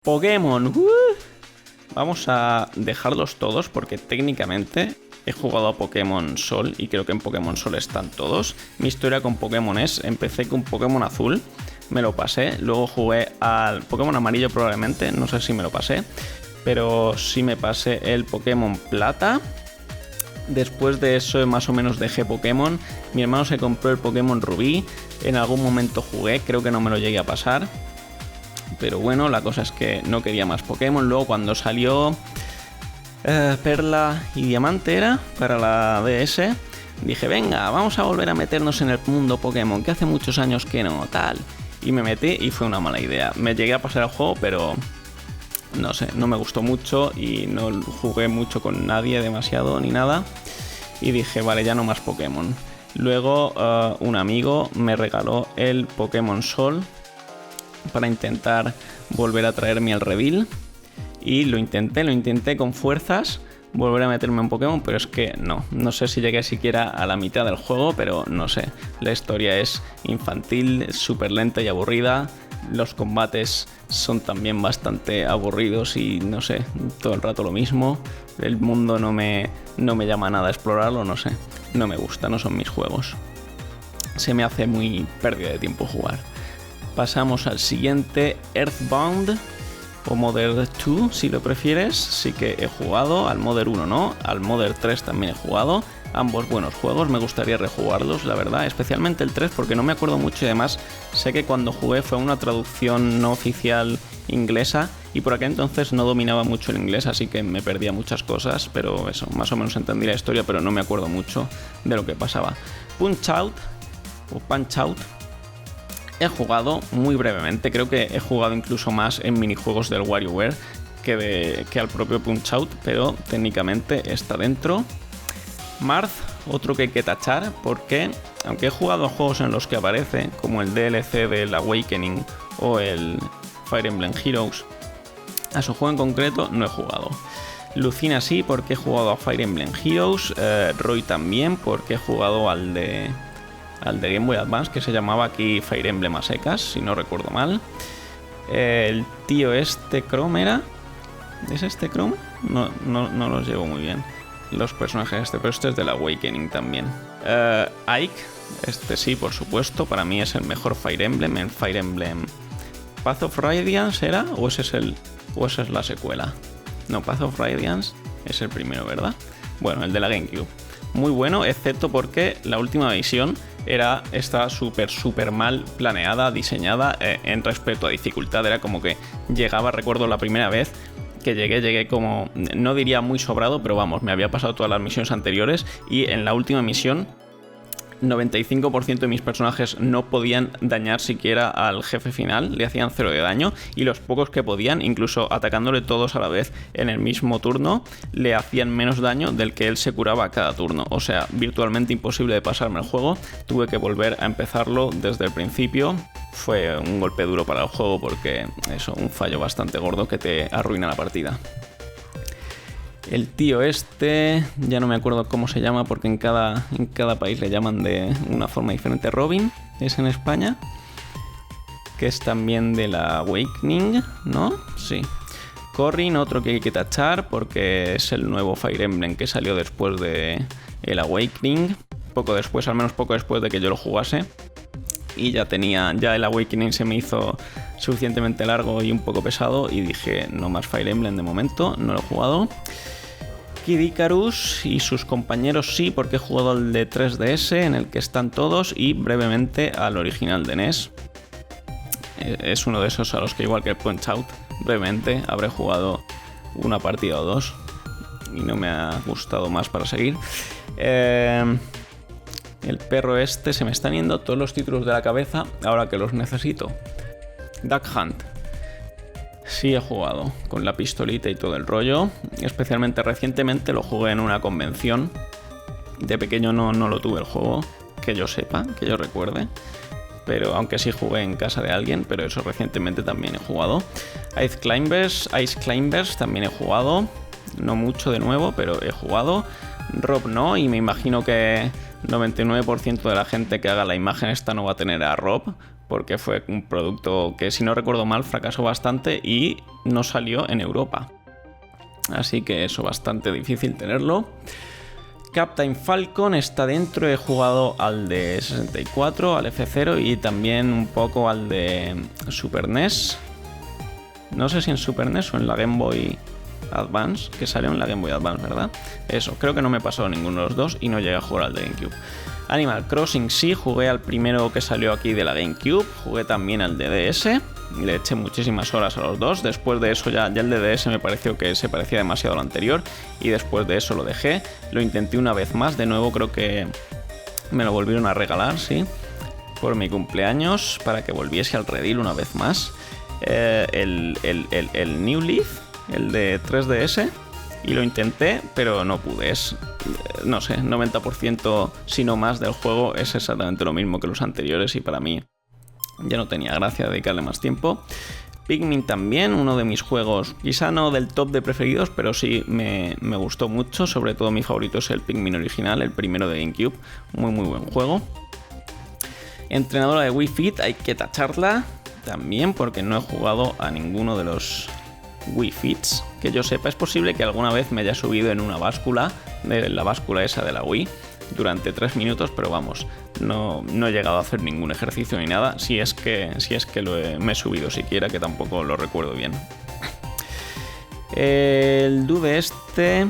Pokémon. Vamos a dejarlos todos porque técnicamente he jugado a Pokémon Sol y creo que en Pokémon Sol están todos. Mi historia con Pokémon empecé con Pokémon Azul, me lo pasé, luego jugué al Pokémon Amarillo probablemente, no sé si me lo pasé, pero sí me pasé el Pokémon Plata. Después de eso más o menos dejé Pokémon, mi hermano se compró el Pokémon Rubí, en algún momento jugué, creo que no me lo llegué a pasar. Pero bueno, la cosa es que no quería más Pokémon. Luego cuando salió Perla y Diamante era para la DS, dije, venga, vamos a volver a meternos en el mundo Pokémon, que hace muchos años que no, tal. Y me metí y fue una mala idea. Me llegué a pasar el juego, pero no sé, no me gustó mucho y no jugué mucho con nadie demasiado ni nada. Y dije, vale, ya no más Pokémon. Luego un amigo me regaló el Pokémon Sol para intentar volver a traerme al reveal y lo intenté con fuerzas volver a meterme en Pokémon, pero es que no sé si llegué siquiera a la mitad del juego, pero no sé, la historia es infantil, es súper lenta y aburrida, los combates son también bastante aburridos y no sé, todo el rato lo mismo, el mundo no me llama nada a explorarlo, no sé, no me gusta, no son mis juegos, se me hace muy pérdida de tiempo jugar. Pasamos al siguiente, Earthbound o Mother 2 si lo prefieres, sí que he jugado, al Mother 1 no, al Mother 3 también he jugado, ambos buenos juegos, me gustaría rejugarlos la verdad, especialmente el 3 porque no me acuerdo mucho y además sé que cuando jugué fue una traducción no oficial inglesa y por aquel entonces no dominaba mucho el inglés, así que me perdía muchas cosas, pero eso, más o menos entendí la historia, pero no me acuerdo mucho de lo que pasaba. Punch Out he jugado muy brevemente, creo que he jugado incluso más en minijuegos del WarioWare que al propio Punch Out, pero técnicamente está dentro. Marth, otro que hay que tachar, porque aunque he jugado a juegos en los que aparece, como el DLC del Awakening o el Fire Emblem Heroes, a su juego en concreto no he jugado. Lucina sí, porque he jugado a Fire Emblem Heroes, Roy también, porque he jugado al de Game Boy Advance, que se llamaba aquí Fire Emblem a secas, si no recuerdo mal. El tío Chrome era... ¿Es Chrome? No los llevo muy bien, los personajes pero este es del Awakening también. Ike, sí, por supuesto, para mí es el mejor Fire Emblem, el Fire Emblem Path of Radiance era, o esa es la secuela. No, Path of Radiance es el primero, ¿verdad? Bueno, el de la GameCube. Muy bueno, excepto porque la última visión está súper mal planeada, diseñada en respecto a dificultad. Era como que llegaba, recuerdo la primera vez que llegué como, no diría muy sobrado, pero vamos, me había pasado todas las misiones anteriores y en la última misión 95% de mis personajes no podían dañar siquiera al jefe final, le hacían 0 de daño y los pocos que podían, incluso atacándole todos a la vez en el mismo turno, le hacían menos daño del que él se curaba a cada turno. O sea, virtualmente imposible de pasarme el juego, tuve que volver a empezarlo desde el principio. Fue un golpe duro para el juego porque eso, un fallo bastante gordo que te arruina la partida. El tío ya no me acuerdo cómo se llama porque en cada país le llaman de una forma diferente. Robin es en España, que es también de la Awakening, ¿no? Sí. Corrin, otro que hay que tachar porque es el nuevo Fire Emblem que salió después de el Awakening, poco después, al menos poco después de que yo lo jugase. Y ya el Awakening se me hizo suficientemente largo y un poco pesado y dije, no más Fire Emblem de momento, no lo he jugado. Kid Icarus y sus compañeros sí, porque he jugado al de 3DS en el que están todos y brevemente al original de NES. Es uno de esos a los que, igual que el Punch Out, brevemente habré jugado una partida o dos y no me ha gustado más para seguir. El perro se me están yendo todos los títulos de la cabeza ahora que los necesito. Duck Hunt. Sí he jugado con la pistolita y todo el rollo. Especialmente recientemente lo jugué en una convención. De pequeño no lo tuve el juego, que yo sepa, que yo recuerde. Pero aunque sí jugué en casa de alguien, pero eso recientemente también he jugado. Ice Climbers también he jugado. No mucho de nuevo, pero he jugado. Rob no, y me imagino que 99% de la gente que haga la imagen esta no va a tener a Rob, porque fue un producto que, si no recuerdo mal, fracasó bastante y no salió en Europa. Así que eso, bastante difícil tenerlo. Captain Falcon está dentro, he jugado al de 64, al F0 y también un poco al de Super NES. No sé si en Super NES o en la Game Boy Advance, que salió en la Game Boy Advance, ¿verdad? Eso, creo que no me pasó ninguno de los dos y no llegué a jugar al de GameCube. Animal Crossing sí, jugué al primero que salió aquí de la GameCube, jugué también al de DS, le eché muchísimas horas a los dos. Después de eso ya el de DS me pareció que se parecía demasiado a lo anterior y después de eso lo dejé. Lo intenté una vez más, de nuevo creo que me lo volvieron a regalar, sí, por mi cumpleaños, para que volviese al redil una vez más. El New Leaf, el de 3DS, y lo intenté, pero no pude. Es, no sé, 90% si no más del juego es exactamente lo mismo que los anteriores y para mí ya no tenía gracia dedicarle más tiempo. Pikmin también, uno de mis juegos, quizá no del top de preferidos, pero sí me gustó mucho. Sobre todo mi favorito es el Pikmin original, el primero de GameCube, muy buen juego. Entrenadora de Wii Fit, hay que tacharla también porque no he jugado a ninguno de los Wii Fits que yo sepa. Es posible que alguna vez me haya subido en una báscula, de la báscula esa de la Wii, durante 3 minutos, pero vamos, no he llegado a hacer ningún ejercicio ni nada, si es que me he subido siquiera, que tampoco lo recuerdo bien. El Dude este,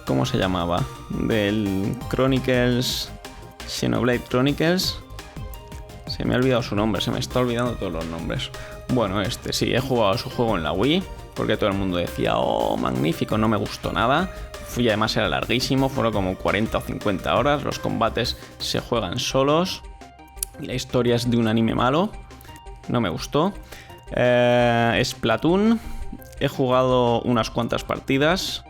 ¿cómo se llamaba? Del Chronicles, Xenoblade Chronicles, se me ha olvidado su nombre, se me está olvidando todos los nombres. Bueno, este sí, he jugado a su juego en la Wii, porque todo el mundo decía, oh, magnífico, no me gustó nada. Y además era larguísimo, fueron como 40 o 50 horas, los combates se juegan solos, y la historia es de un anime malo, no me gustó. Splatoon, he jugado unas cuantas partidas,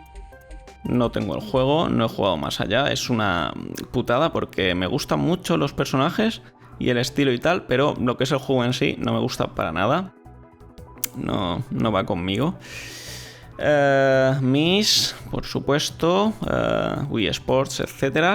no tengo el juego, no he jugado más allá, es una putada porque me gustan mucho los personajes y el estilo y tal, pero lo que es el juego en sí no me gusta para nada. No va conmigo. Mis, por supuesto, Wii Sports, etcétera.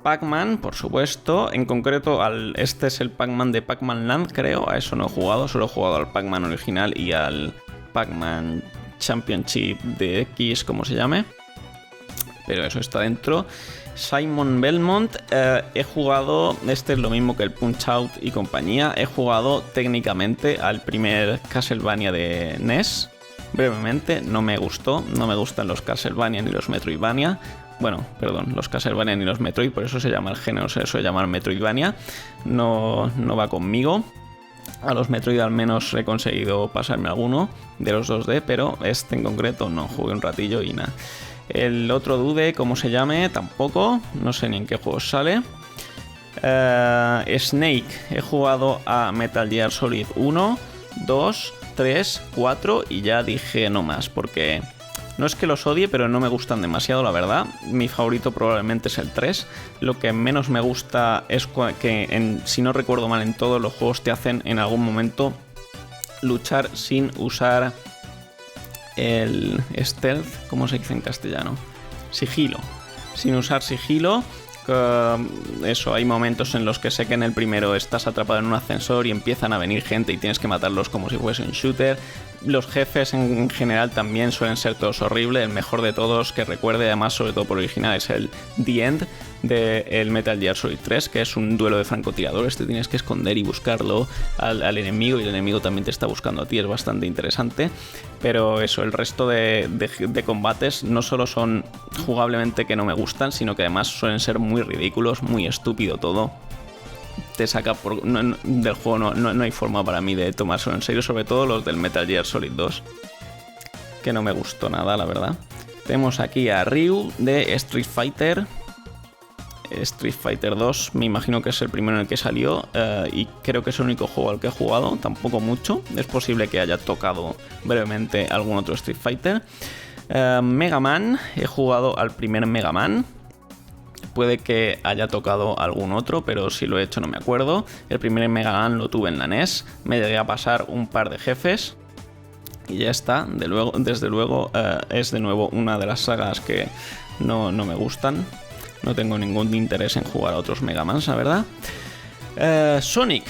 Pac-Man, por supuesto. En concreto, este es el Pac-Man de Pac-Man Land, creo. A eso no he jugado, solo he jugado al Pac-Man original y al Pac-Man Championship de X, como se llame. Pero eso está dentro. Simon Belmont, he jugado, este es lo mismo que el Punch-Out y compañía, he jugado técnicamente al primer Castlevania de NES, brevemente, no me gustó, no me gustan los Castlevania ni los Metroidvania, bueno, perdón, los Castlevania ni los Metroid, por eso se llama el género, se suele llamar Metroidvania, no va conmigo. A los Metroid al menos he conseguido pasarme alguno de los 2D, pero este en concreto no, jugué un ratillo y nada. El otro Dude, ¿cómo se llame? Tampoco, no sé ni en qué juego sale. Snake, he jugado a Metal Gear Solid 1, 2, 3, 4 y ya dije no más, porque no es que los odie, pero no me gustan demasiado, la verdad. Mi favorito probablemente es el 3. Lo que menos me gusta es que, si no recuerdo mal, en todos los juegos te hacen en algún momento luchar sin usar el stealth, ¿cómo se dice en castellano? Sigilo. Sin usar sigilo. Eso, hay momentos en los que sé que en el primero estás atrapado en un ascensor y empiezan a venir gente y tienes que matarlos como si fuese un shooter. Los jefes en general también suelen ser todos horribles. El mejor de todos que recuerde, además, sobre todo por original, es el The End del Metal Gear Solid 3, que es un duelo de francotiradores. Te tienes que esconder y buscarlo al enemigo, y el enemigo también te está buscando a ti. Es bastante interesante. Pero eso, el resto de combates no solo son jugablemente que no me gustan, sino que además suelen ser muy ridículos, muy estúpido todo. Te saca del juego, no hay forma para mí de tomárselo en serio, sobre todo los del Metal Gear Solid 2, que no me gustó nada, la verdad. Tenemos aquí a Ryu de Street Fighter 2, me imagino que es el primero en el que salió, y creo que es el único juego al que he jugado, tampoco mucho. Es posible que haya tocado brevemente algún otro Street Fighter. Mega Man, he jugado al primer Mega Man. Puede que haya tocado algún otro, pero si lo he hecho no me acuerdo. El primer Mega Man lo tuve en la NES. Me llegué a pasar un par de jefes y ya está. Desde luego es de nuevo una de las sagas que no me gustan. No tengo ningún interés en jugar a otros Mega Man, la verdad. Sonic.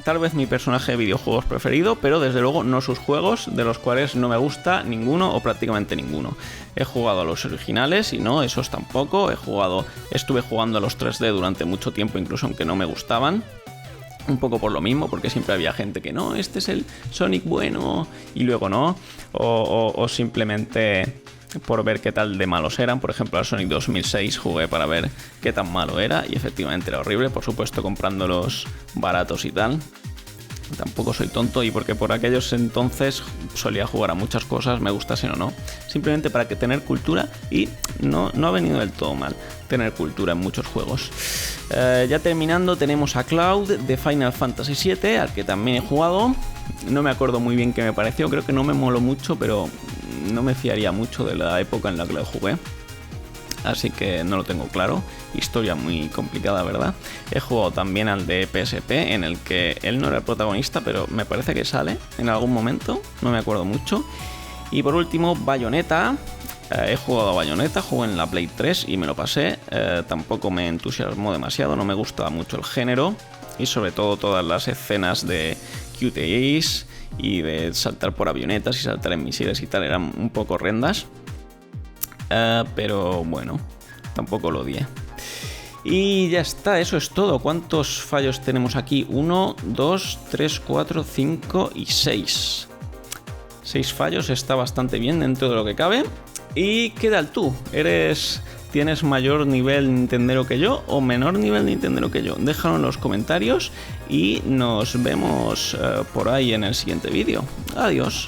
tal vez mi personaje de videojuegos preferido, pero desde luego no sus juegos, de los cuales no me gusta ninguno o prácticamente ninguno. He jugado a los originales y no, esos tampoco. Estuve jugando a los 3D durante mucho tiempo, incluso aunque no me gustaban. Un poco por lo mismo, porque siempre había gente que no, este es el Sonic bueno, y luego no. O simplemente por ver qué tal de malos eran. Por ejemplo, al Sonic 2006 jugué para ver qué tan malo era y efectivamente era horrible, por supuesto comprándolos baratos y tal. Tampoco soy tonto y porque por aquellos entonces solía jugar a muchas cosas, me gustasen o no. Simplemente para que tener cultura, y no ha venido del todo mal tener cultura en muchos juegos. Ya terminando, tenemos a Cloud de Final Fantasy VII, al que también he jugado. No me acuerdo muy bien qué me pareció, creo que no me moló mucho, pero no me fiaría mucho de la época en la que lo jugué. Así que no lo tengo claro. Historia muy complicada, ¿verdad? He jugado también al de PSP, en el que él no era el protagonista, pero me parece que sale en algún momento, no me acuerdo mucho. Y por último, Bayonetta. He jugado a Bayonetta, jugué en la Play 3 y me lo pasé. Tampoco me entusiasmó demasiado, no me gustaba mucho el género. Y sobre todo todas las escenas de QTEs y de saltar por avionetas y saltar en misiles y tal eran un poco horrendas. Pero bueno, tampoco lo odié. Y ya está, eso es todo. ¿Cuántos fallos tenemos aquí? 1, 2, 3, 4, 5 y 6. 6 fallos, está bastante bien dentro de lo que cabe. ¿Y qué tal tú? ¿Tienes mayor nivel nintendero que yo o menor nivel nintendero que yo? Déjalo en los comentarios y nos vemos por ahí en el siguiente vídeo. Adiós.